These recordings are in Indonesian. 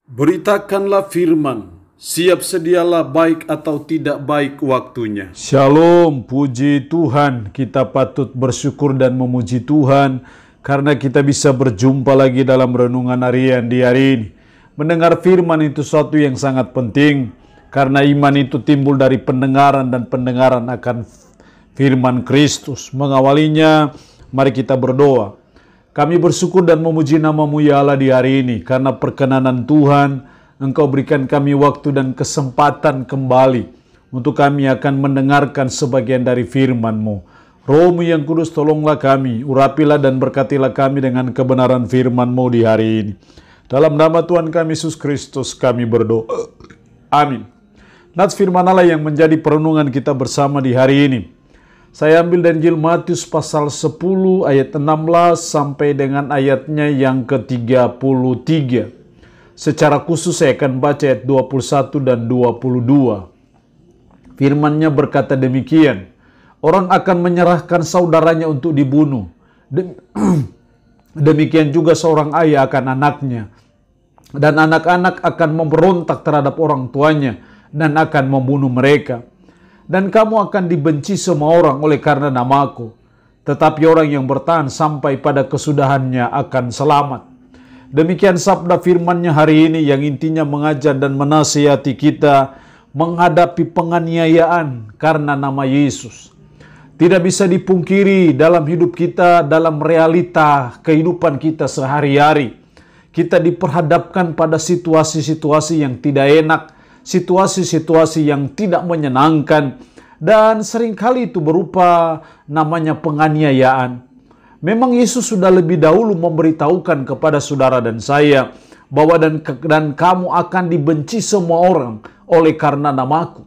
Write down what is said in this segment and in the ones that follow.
Beritakanlah firman, siap sedialah baik atau tidak baik waktunya. Shalom, puji Tuhan. Kita patut bersyukur dan memuji Tuhan karena kita bisa berjumpa lagi dalam renungan harian di hari ini. Mendengar firman itu suatu yang sangat penting karena iman itu timbul dari pendengaran dan pendengaran akan firman Kristus. Mengawalinya, mari kita berdoa. Kami bersyukur dan memuji nama-Mu ya Allah di hari ini karena perkenanan Tuhan, Engkau berikan kami waktu dan kesempatan kembali untuk kami akan mendengarkan sebagian dari firman-Mu. Roh-Mu yang kudus, tolonglah kami, urapilah dan berkatilah kami dengan kebenaran firman-Mu di hari ini. Dalam nama Tuhan kami Yesus Kristus kami berdoa. Amin. Nats firman Allah yang menjadi perenungan kita bersama di hari ini. Saya ambil dari Injil Matius pasal 10 ayat 16 sampai dengan ayatnya yang ke-33. Secara khusus saya akan baca ayat 21 dan 22. Firman-Nya berkata demikian, orang akan menyerahkan saudaranya untuk dibunuh. Demikian juga seorang ayah akan anaknya. Dan anak-anak akan memberontak terhadap orang tuanya dan akan membunuh mereka. Dan kamu akan dibenci semua orang oleh karena namaku. Tetapi orang yang bertahan sampai pada kesudahannya akan selamat. Demikian sabda firman-Nya hari ini yang intinya mengajar dan menasihati kita menghadapi penganiayaan karena nama Yesus. Tidak bisa dipungkiri dalam hidup kita, dalam realita kehidupan kita sehari-hari. Kita diperhadapkan pada situasi-situasi yang tidak enak, situasi-situasi yang tidak menyenangkan, dan seringkali itu berupa namanya penganiayaan. Memang Yesus sudah lebih dahulu memberitahukan kepada saudara dan saya bahwa dan kamu akan dibenci semua orang oleh karena namaku.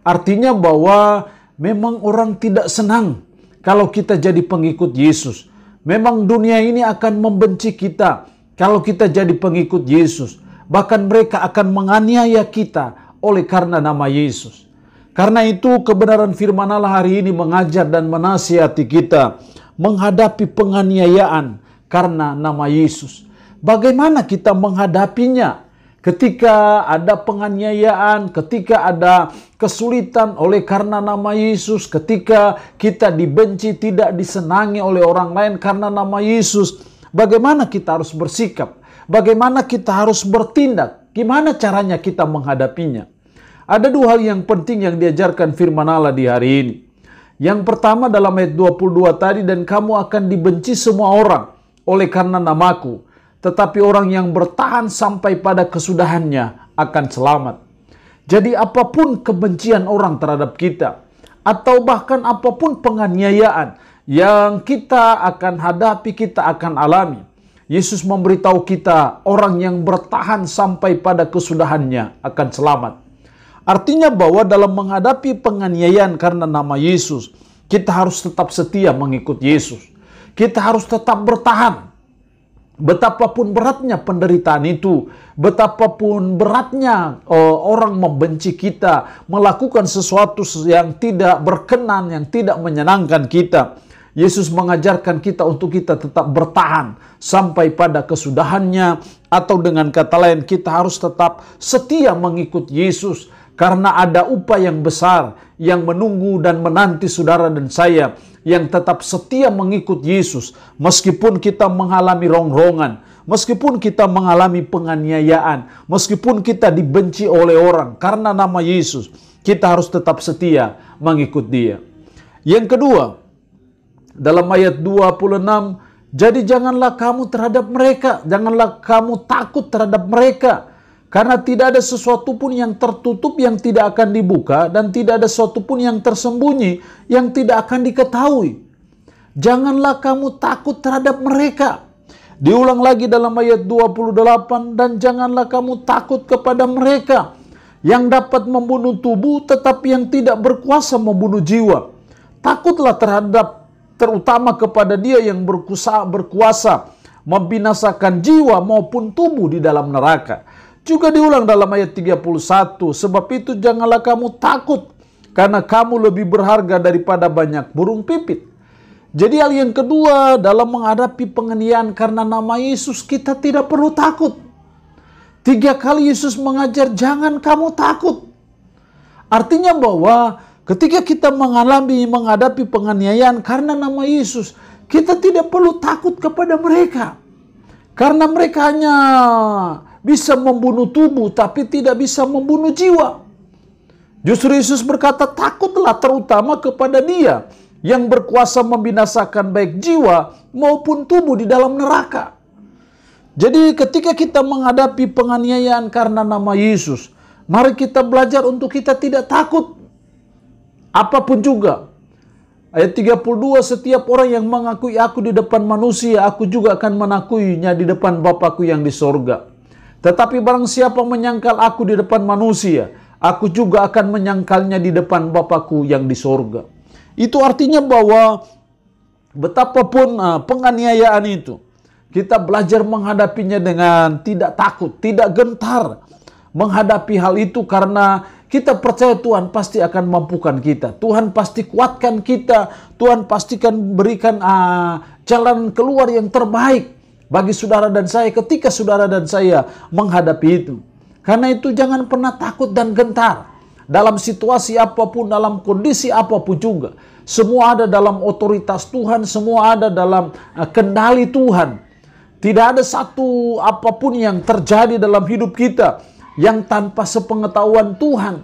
Artinya bahwa memang orang tidak senang kalau kita jadi pengikut Yesus. Memang dunia ini akan membenci kita kalau kita jadi pengikut Yesus. Bahkan mereka akan menganiaya kita oleh karena nama Yesus. Karena itu kebenaran firman Allah hari ini mengajar dan menasihati kita menghadapi penganiayaan karena nama Yesus. Bagaimana kita menghadapinya ketika ada penganiayaan, ketika ada kesulitan oleh karena nama Yesus, ketika kita dibenci, tidak disenangi oleh orang lain karena nama Yesus. Bagaimana kita harus bersikap? Bagaimana kita harus bertindak? Gimana caranya kita menghadapinya? Ada dua hal yang penting yang diajarkan firman Allah di hari ini. Yang pertama dalam ayat 22 tadi, dan kamu akan dibenci semua orang oleh karena namaku. Tetapi orang yang bertahan sampai pada kesudahannya akan selamat. Jadi apapun kebencian orang terhadap kita, atau bahkan apapun penganiayaan yang kita akan hadapi, kita akan alami, Yesus memberitahu kita orang yang bertahan sampai pada kesudahannya akan selamat. Artinya bahwa dalam menghadapi penganiayaan karena nama Yesus, kita harus tetap setia mengikut Yesus. Kita harus tetap bertahan. Betapapun beratnya penderitaan itu, betapapun beratnya orang membenci kita, melakukan sesuatu yang tidak berkenan, yang tidak menyenangkan kita, Yesus mengajarkan kita untuk kita tetap bertahan sampai pada kesudahannya, atau dengan kata lain kita harus tetap setia mengikut Yesus karena ada upah yang besar yang menunggu dan menanti saudara dan saya yang tetap setia mengikut Yesus meskipun kita mengalami rongrongan, meskipun kita mengalami penganiayaan, meskipun kita dibenci oleh orang karena nama Yesus, kita harus tetap setia mengikut Dia. Yang kedua, dalam ayat 26, jadi janganlah kamu terhadap mereka, janganlah kamu takut terhadap mereka, karena tidak ada sesuatu pun yang tertutup yang tidak akan dibuka, dan tidak ada sesuatu pun yang tersembunyi yang tidak akan diketahui. Janganlah kamu takut terhadap mereka. Diulang lagi dalam ayat 28, dan janganlah kamu takut kepada mereka yang dapat membunuh tubuh tetapi yang tidak berkuasa membunuh jiwa. Takutlah terutama kepada Dia yang berkuasa membinasakan jiwa maupun tubuh di dalam neraka. Juga diulang dalam ayat 31, sebab itu janganlah kamu takut, karena kamu lebih berharga daripada banyak burung pipit. Jadi hal yang kedua dalam menghadapi penganiayaan karena nama Yesus, kita tidak perlu takut. 3 kali Yesus mengajar, jangan kamu takut. Artinya bahwa ketika kita menghadapi penganiayaan karena nama Yesus, kita tidak perlu takut kepada mereka. Karena mereka hanya bisa membunuh tubuh, tapi tidak bisa membunuh jiwa. Justru Yesus berkata, takutlah terutama kepada Dia yang berkuasa membinasakan baik jiwa maupun tubuh di dalam neraka. Jadi ketika kita menghadapi penganiayaan karena nama Yesus, mari kita belajar untuk kita tidak takut. Apapun juga. Ayat 32, setiap orang yang mengakui aku di depan manusia, aku juga akan mengakuinya di depan Bapakku yang di sorga. Tetapi barang siapa menyangkal aku di depan manusia, aku juga akan menyangkalnya di depan Bapakku yang di sorga. Itu artinya bahwa betapapun penganiayaan itu, kita belajar menghadapinya dengan tidak takut, tidak gentar menghadapi hal itu, karena kita percaya Tuhan pasti akan mampukan kita. Tuhan pasti kuatkan kita. Tuhan pastikan berikan jalan keluar yang terbaik bagi saudara dan saya ketika saudara dan saya menghadapi itu. Karena itu jangan pernah takut dan gentar. Dalam situasi apapun, dalam kondisi apapun juga. Semua ada dalam otoritas Tuhan, semua ada dalam kendali Tuhan. Tidak ada satu apapun yang terjadi dalam hidup kita yang tanpa sepengetahuan Tuhan.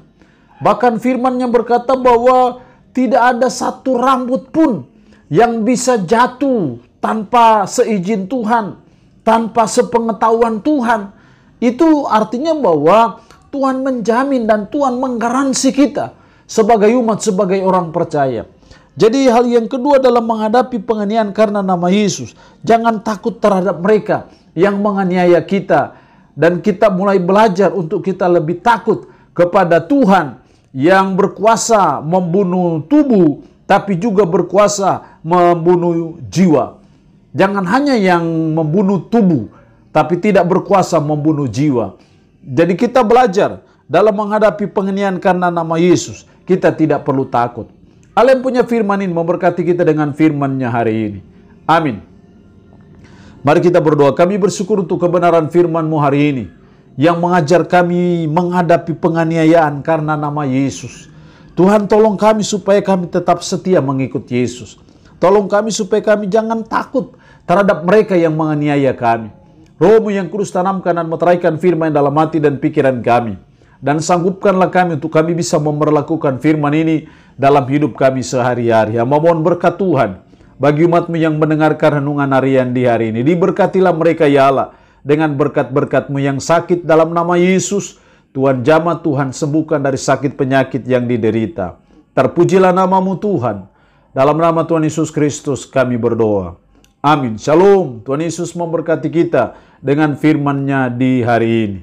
Bahkan firman-Nya berkata bahwa tidak ada satu rambut pun yang bisa jatuh tanpa seizin Tuhan, tanpa sepengetahuan Tuhan. Itu artinya bahwa Tuhan menjamin dan Tuhan menggaransi kita sebagai umat, sebagai orang percaya. Jadi hal yang kedua dalam menghadapi penganiayaan karena nama Yesus, jangan takut terhadap mereka yang menganiaya kita. Dan kita mulai belajar untuk kita lebih takut kepada Tuhan yang berkuasa membunuh tubuh, tapi juga berkuasa membunuh jiwa. Jangan hanya yang membunuh tubuh, tapi tidak berkuasa membunuh jiwa. Jadi kita belajar dalam menghadapi penganiayaan karena nama Yesus, kita tidak perlu takut. Allah yang punya firman ini memberkati kita dengan firman-Nya hari ini. Amin. Mari kita berdoa. Kami bersyukur untuk kebenaran firman-Mu hari ini, yang mengajar kami menghadapi penganiayaan karena nama Yesus. Tuhan, tolong kami supaya kami tetap setia mengikut Yesus. Tolong kami supaya kami jangan takut terhadap mereka yang menganiaya kami. Roh-Mu yang kudus tanamkan dan meteraikan firman dalam hati dan pikiran kami. Dan sanggupkanlah kami untuk kami bisa memperlakukan firman ini dalam hidup kami sehari-hari. Mohon berkat Tuhan bagi umat-Mu yang mendengarkan renungan harian di hari ini. Diberkatilah mereka ya Allah dengan berkat-berkat-Mu yang sakit dalam nama Yesus. Tuhan jamah, Tuhan sembuhkan dari sakit penyakit yang diderita. Terpujilah nama-Mu Tuhan. Dalam nama Tuhan Yesus Kristus kami berdoa. Amin. Shalom. Tuhan Yesus memberkati kita dengan firman-Nya di hari ini.